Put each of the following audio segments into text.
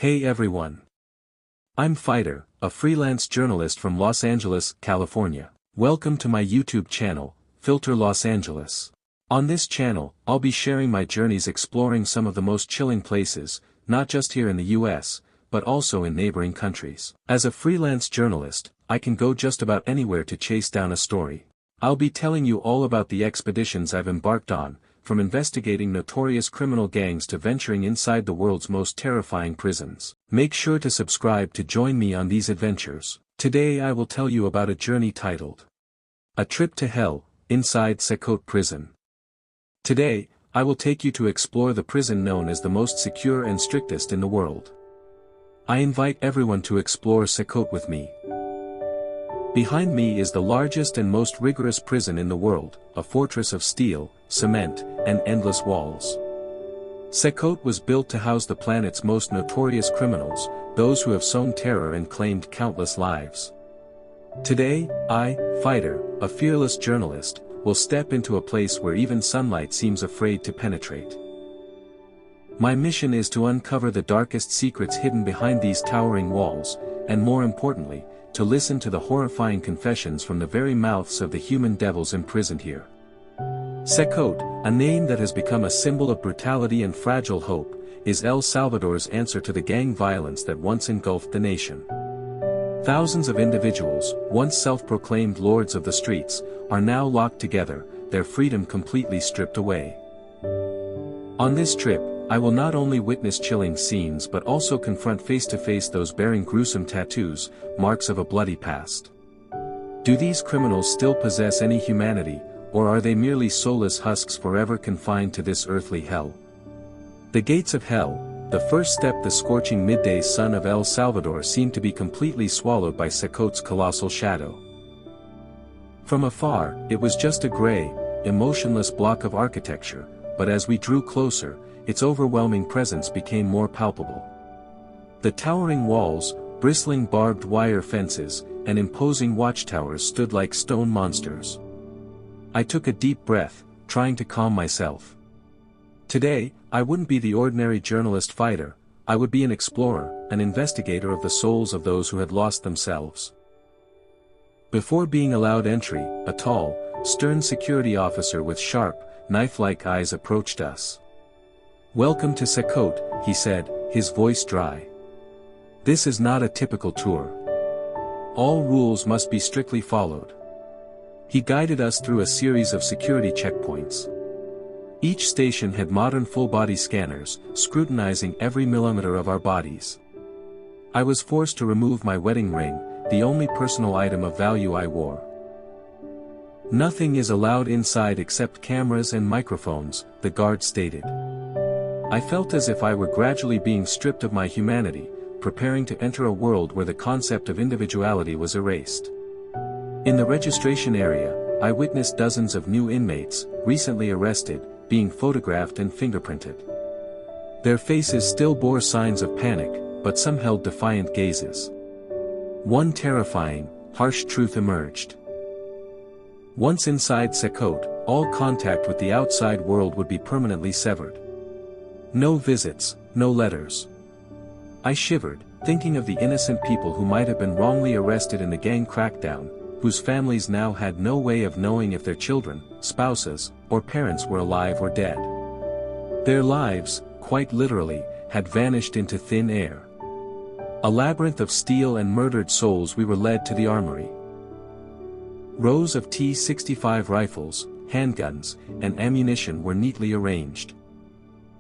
Hey everyone. I'm Fighter, a freelance journalist from Los Angeles, California. Welcome to my YouTube channel, Filter Los Angeles. On this channel, I'll be sharing my journeys exploring some of the most chilling places, not just here in the US, but also in neighboring countries. As a freelance journalist, I can go just about anywhere to chase down a story. I'll be telling you all about the expeditions I've embarked on, from investigating notorious criminal gangs to venturing inside the world's most terrifying prisons. Make sure to subscribe to join me on these adventures. Today I will tell you about a journey titled A Trip to Hell, Inside CECOT Prison. Today, I will take you to explore the prison known as the most secure and strictest in the world. I invite everyone to explore CECOT with me. Behind me is the largest and most rigorous prison in the world, a fortress of steel, cement, and endless walls. CECOT was built to house the planet's most notorious criminals, those who have sown terror and claimed countless lives. Today, I, Fighter, a fearless journalist, will step into a place where even sunlight seems afraid to penetrate. My mission is to uncover the darkest secrets hidden behind these towering walls, and more importantly, to listen to the horrifying confessions from the very mouths of the human devils imprisoned here. CECOT, a name that has become a symbol of brutality and fragile hope, is El Salvador's answer to the gang violence that once engulfed the nation. Thousands of individuals, once self-proclaimed lords of the streets, are now locked together, their freedom completely stripped away. On this trip, I will not only witness chilling scenes but also confront face-to-face those bearing gruesome tattoos, marks of a bloody past. Do these criminals still possess any humanity, or are they merely soulless husks forever confined to this earthly hell? The gates of hell, the first step. The scorching midday sun of El Salvador seemed to be completely swallowed by CECOT's colossal shadow. From afar, it was just a gray, emotionless block of architecture, but as we drew closer, its overwhelming presence became more palpable. The towering walls, bristling barbed wire fences, and imposing watchtowers stood like stone monsters. I took a deep breath, trying to calm myself. Today, I wouldn't be the ordinary journalist Fighter, I would be an explorer, an investigator of the souls of those who had lost themselves. Before being allowed entry, a tall, stern security officer with sharp, knife-like eyes approached us. "Welcome to CECOT," he said, his voice dry. "This is not a typical tour. All rules must be strictly followed." He guided us through a series of security checkpoints. Each station had modern full-body scanners, scrutinizing every millimeter of our bodies. I was forced to remove my wedding ring, the only personal item of value I wore. "Nothing is allowed inside except cameras and microphones," the guard stated. I felt as if I were gradually being stripped of my humanity, preparing to enter a world where the concept of individuality was erased. In the registration area, I witnessed dozens of new inmates, recently arrested, being photographed and fingerprinted. Their faces still bore signs of panic, but some held defiant gazes. One terrifying, harsh truth emerged. Once inside CECOT, all contact with the outside world would be permanently severed. No visits, no letters. I shivered, thinking of the innocent people who might have been wrongly arrested in the gang crackdown, whose families now had no way of knowing if their children, spouses, or parents were alive or dead. Their lives, quite literally, had vanished into thin air. A labyrinth of steel and murdered souls. We were led to the armory. Rows of T-65 rifles, handguns, and ammunition were neatly arranged.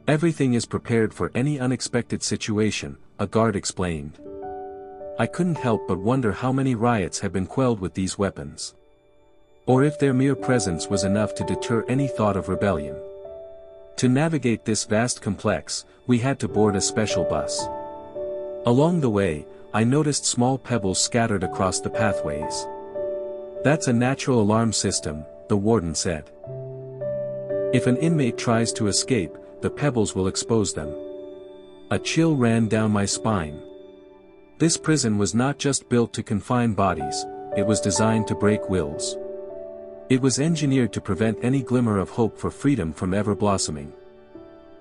"Everything is prepared for any unexpected situation," a guard explained. I couldn't help but wonder how many riots had been quelled with these weapons. Or if their mere presence was enough to deter any thought of rebellion. To navigate this vast complex, we had to board a special bus. Along the way, I noticed small pebbles scattered across the pathways. "That's a natural alarm system," the warden said. "If an inmate tries to escape, the pebbles will expose them." A chill ran down my spine. This prison was not just built to confine bodies, it was designed to break wills. It was engineered to prevent any glimmer of hope for freedom from ever blossoming.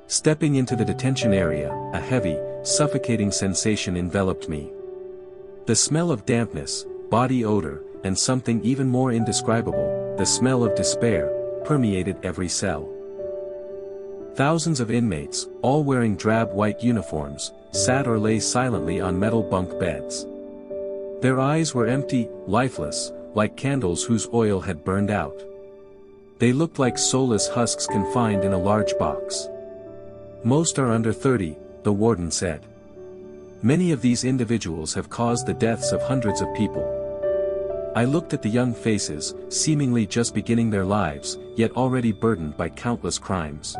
Stepping into the detention area, a heavy, suffocating sensation enveloped me. The smell of dampness, body odor, and something even more indescribable, the smell of despair, permeated every cell. Thousands of inmates, all wearing drab white uniforms, sat or lay silently on metal bunk beds. Their eyes were empty, lifeless, like candles whose oil had burned out. They looked like soulless husks confined in a large box. Most are under 30, the warden said. Many of these individuals have caused the deaths of hundreds of people. I looked at the young faces, seemingly just beginning their lives, yet already burdened by countless crimes.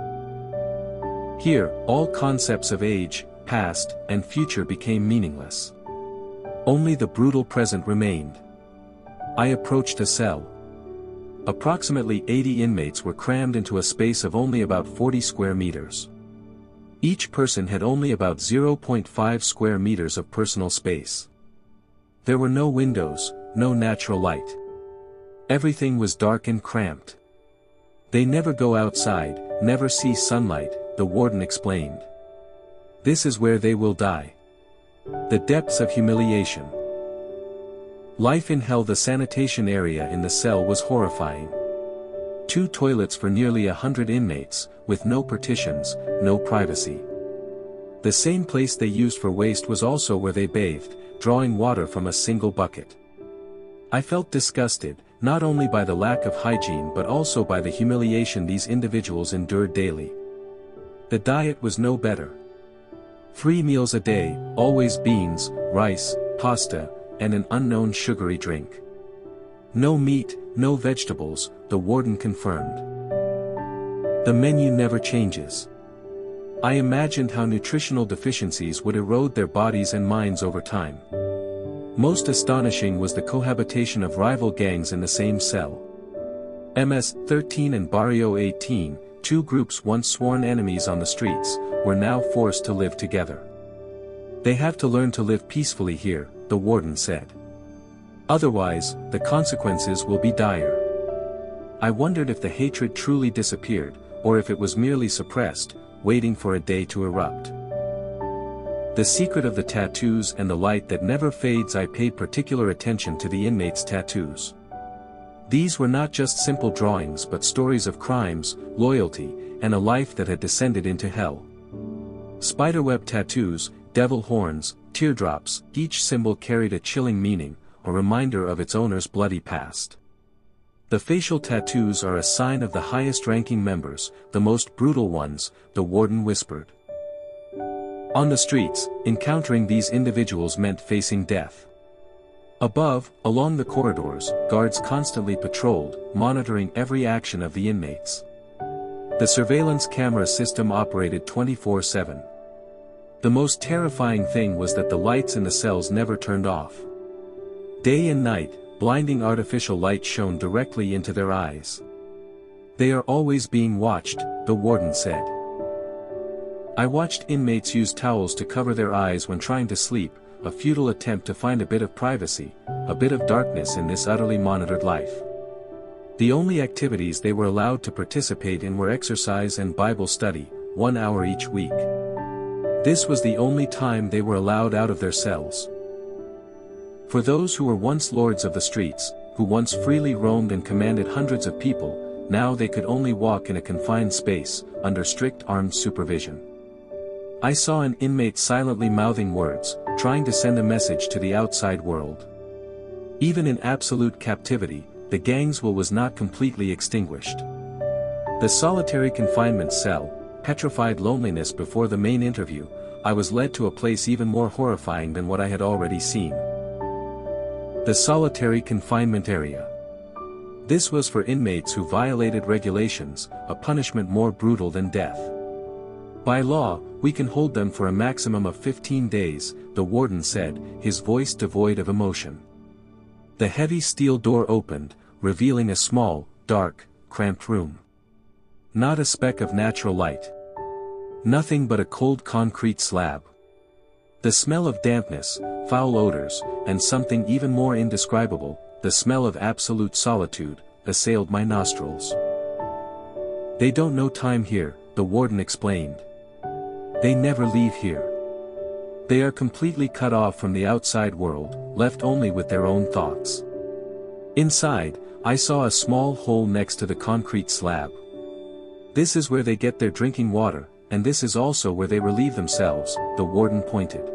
Here, all concepts of age, past, and future became meaningless. Only the brutal present remained. I approached a cell. Approximately 80 inmates were crammed into a space of only about 40 square meters. Each person had only about 0.5 square meters of personal space. There were no windows, no natural light. Everything was dark and cramped. They never go outside, never see sunlight, the warden explained. This is where they will die. The depths of humiliation. Life in hell. The sanitation area in the cell was horrifying. 2 toilets for nearly 100 inmates, with no partitions, no privacy. The same place they used for waste was also where they bathed, drawing water from a single bucket. I felt disgusted, not only by the lack of hygiene but also by the humiliation these individuals endured daily. The diet was no better. 3 meals a day, always beans, rice, pasta, and an unknown sugary drink. No meat, no vegetables, the warden confirmed. The menu never changes. I imagined how nutritional deficiencies would erode their bodies and minds over time. Most astonishing was the cohabitation of rival gangs in the same cell. MS-13 and Barrio 18, 2 groups once sworn enemies on the streets, were now forced to live together. They have to learn to live peacefully here, the warden said. Otherwise, the consequences will be dire. I wondered if the hatred truly disappeared, or if it was merely suppressed, waiting for a day to erupt. The secret of the tattoos and the light that never fades. I paid particular attention to the inmates' tattoos. These were not just simple drawings but stories of crimes, loyalty, and a life that had descended into hell. Spiderweb tattoos, devil horns, teardrops, each symbol carried a chilling meaning, a reminder of its owner's bloody past. The facial tattoos are a sign of the highest-ranking members, the most brutal ones, the warden whispered. On the streets, encountering these individuals meant facing death. Above, along the corridors, guards constantly patrolled, monitoring every action of the inmates. The surveillance camera system operated 24/7. The most terrifying thing was that the lights in the cells never turned off. Day and night, blinding artificial light shone directly into their eyes. They are always being watched, the warden said. I watched inmates use towels to cover their eyes when trying to sleep, a futile attempt to find a bit of privacy, a bit of darkness in this utterly monitored life. The only activities they were allowed to participate in were exercise and Bible study, 1 hour each week. This was the only time they were allowed out of their cells. For those who were once lords of the streets, who once freely roamed and commanded hundreds of people, now they could only walk in a confined space, under strict armed supervision. I saw an inmate silently mouthing words, trying to send a message to the outside world. Even in absolute captivity, the gang's will was not completely extinguished. The solitary confinement cell, petrified loneliness. Before the main interview, I was led to a place even more horrifying than what I had already seen. The solitary confinement area. This was for inmates who violated regulations, a punishment more brutal than death. By law, we can hold them for a maximum of 15 days, the warden said, his voice devoid of emotion. The heavy steel door opened, revealing a small, dark, cramped room. Not a speck of natural light. Nothing but a cold concrete slab. The smell of dampness, foul odors, and something even more indescribable, the smell of absolute solitude, assailed my nostrils. They don't know time here, the warden explained. They never leave here. They are completely cut off from the outside world, left only with their own thoughts. Inside, I saw a small hole next to the concrete slab. This is where they get their drinking water, and this is also where they relieve themselves, the warden pointed.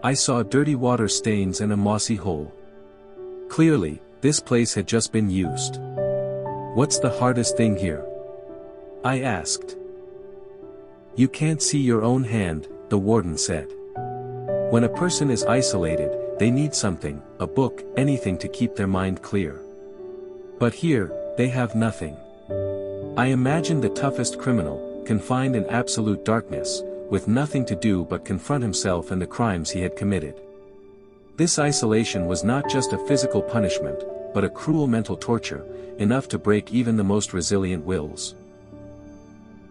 I saw dirty water stains and a mossy hole. Clearly, this place had just been used. What's the hardest thing here? I asked. You can't see your own hand, the warden said. When a person is isolated, they need something, a book, anything to keep their mind clear. But here, they have nothing. I imagined the toughest criminal, confined in absolute darkness, with nothing to do but confront himself and the crimes he had committed. This isolation was not just a physical punishment, but a cruel mental torture, enough to break even the most resilient wills.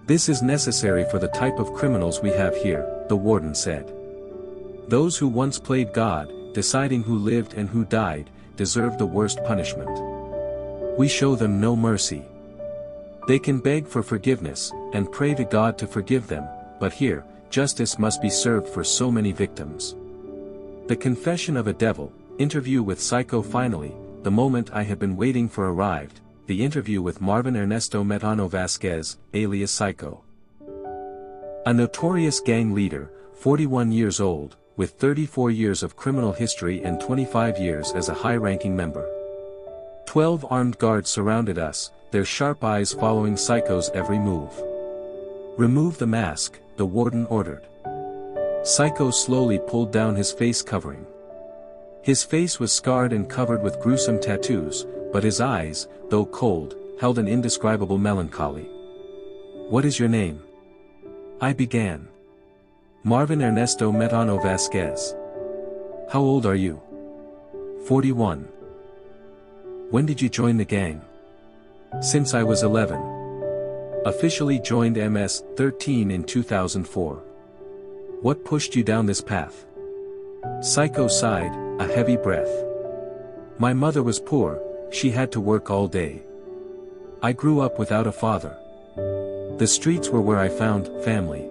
This is necessary for the type of criminals we have here, the warden said. Those who once played God, deciding who lived and who died, deserve the worst punishment. We show them no mercy. They can beg for forgiveness, and pray to God to forgive them, but here, justice must be served for so many victims. The confession of a devil, interview with Psycho. Finally, the moment I had been waiting for arrived, the interview with Marvin Ernesto Metano Vasquez, alias Psycho. A notorious gang leader, 41 years old, with 34 years of criminal history and 25 years as a high-ranking member. 12 armed guards surrounded us, their sharp eyes following Psycho's every move. Remove the mask, the warden ordered. Psycho slowly pulled down his face covering. His face was scarred and covered with gruesome tattoos, but his eyes, though cold, held an indescribable melancholy. What is your name? I began. Marvin Ernesto Metano Vasquez. How old are you? 41. When did you join the gang? Since I was 11. Officially joined MS-13 in 2004. What pushed you down this path? Psycho sighed, a heavy breath. My mother was poor, she had to work all day. I grew up without a father. The streets were where I found family.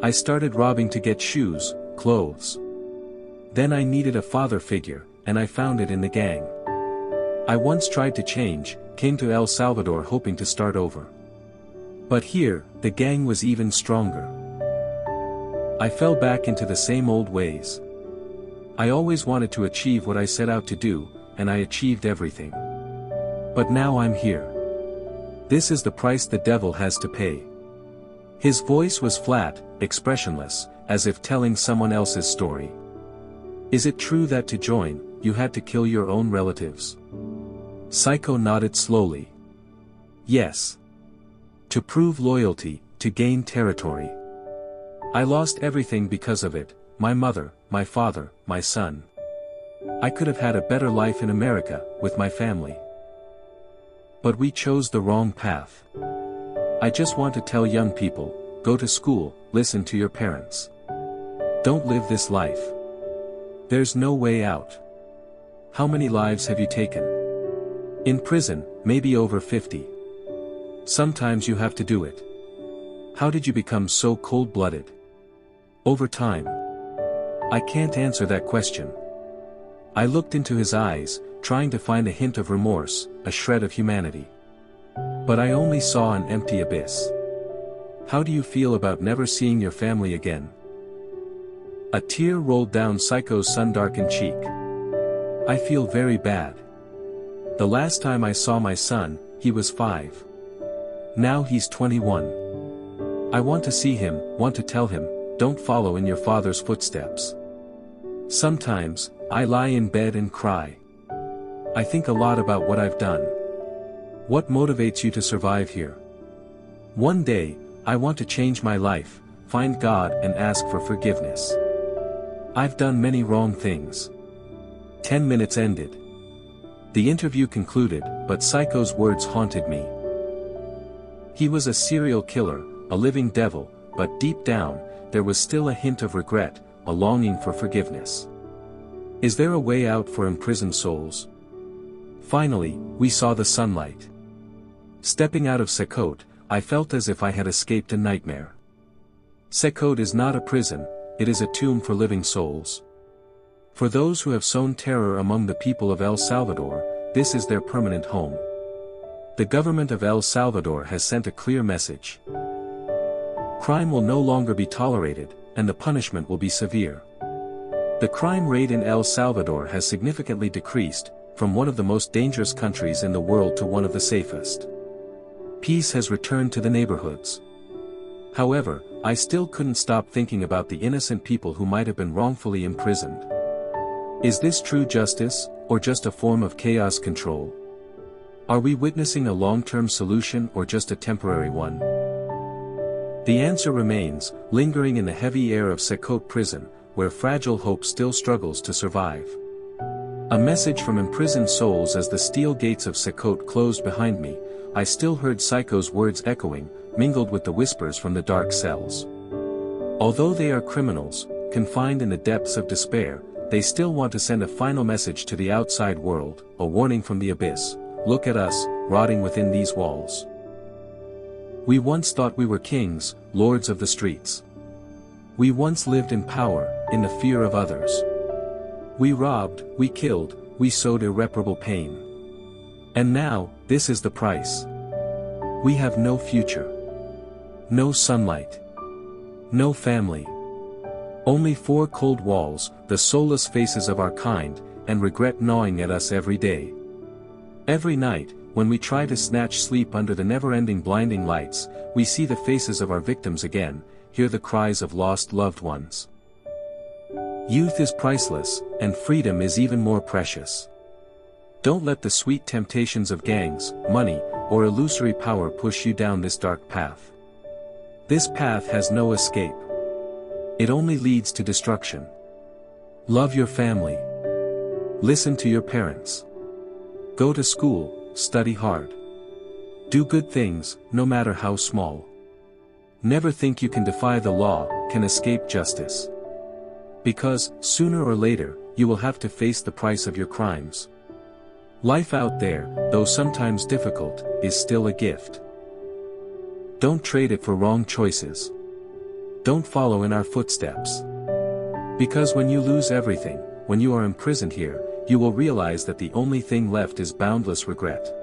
I started robbing to get shoes, clothes. Then I needed a father figure, and I found it in the gang. I once tried to change, came to El Salvador hoping to start over. But here, the gang was even stronger. I fell back into the same old ways. I always wanted to achieve what I set out to do, and I achieved everything. But now I'm here. This is the price the devil has to pay. His voice was flat, expressionless, as if telling someone else's story. Is it true that to join, you had to kill your own relatives? Psycho nodded slowly. Yes. To prove loyalty, to gain territory. I lost everything because of it, my mother, my father, my son. I could have had a better life in America, with my family. But we chose the wrong path. I just want to tell young people, go to school, listen to your parents. Don't live this life. There's no way out. How many lives have you taken? In prison, maybe over 50. Sometimes you have to do it. How did you become so cold-blooded? Over time. I can't answer that question. I looked into his eyes, trying to find a hint of remorse, a shred of humanity. But I only saw an empty abyss. How do you feel about never seeing your family again? A tear rolled down Psycho's sun-darkened cheek. I feel very bad. The last time I saw my son, he was 5. Now he's 21. I want to see him, want to tell him, don't follow in your father's footsteps. Sometimes, I lie in bed and cry. I think a lot about what I've done. What motivates you to survive here? One day, I want to change my life, find God and ask for forgiveness. I've done many wrong things. 10 minutes ended. The interview concluded, but Psycho's words haunted me. He was a serial killer, a living devil, but deep down, there was still a hint of regret, a longing for forgiveness. Is there a way out for imprisoned souls? Finally, we saw the sunlight. Stepping out of CECOT, I felt as if I had escaped a nightmare. CECOT is not a prison, it is a tomb for living souls. For those who have sown terror among the people of El Salvador, this is their permanent home. The government of El Salvador has sent a clear message. Crime will no longer be tolerated, and the punishment will be severe. The crime rate in El Salvador has significantly decreased, from one of the most dangerous countries in the world to one of the safest. Peace has returned to the neighborhoods. However, I still couldn't stop thinking about the innocent people who might have been wrongfully imprisoned. Is this true justice, or just a form of chaos control? Are we witnessing a long-term solution or just a temporary one? The answer remains, lingering in the heavy air of CECOT Prison, where fragile hope still struggles to survive. A message from imprisoned souls. As the steel gates of CECOT closed behind me, I still heard Psycho's words echoing, mingled with the whispers from the dark cells. Although they are criminals, confined in the depths of despair, they still want to send a final message to the outside world, a warning from the abyss. Look at us, rotting within these walls. We once thought we were kings, lords of the streets. We once lived in power, in the fear of others. We robbed, we killed, we sowed irreparable pain. And now, this is the price. We have no future. No sunlight. No family. Only four cold walls, the soulless faces of our kind, and regret gnawing at us every day. Every night, when we try to snatch sleep under the never-ending blinding lights, we see the faces of our victims again, hear the cries of lost loved ones. Youth is priceless, and freedom is even more precious. Don't let the sweet temptations of gangs, money, or illusory power push you down this dark path. This path has no escape. It only leads to destruction. Love your family. Listen to your parents. Go to school, study hard. Do good things, no matter how small. Never think you can defy the law, can escape justice. Because, sooner or later, you will have to face the price of your crimes. Life out there, though sometimes difficult, is still a gift. Don't trade it for wrong choices. Don't follow in our footsteps. Because when you lose everything, when you are imprisoned here, you will realize that the only thing left is boundless regret.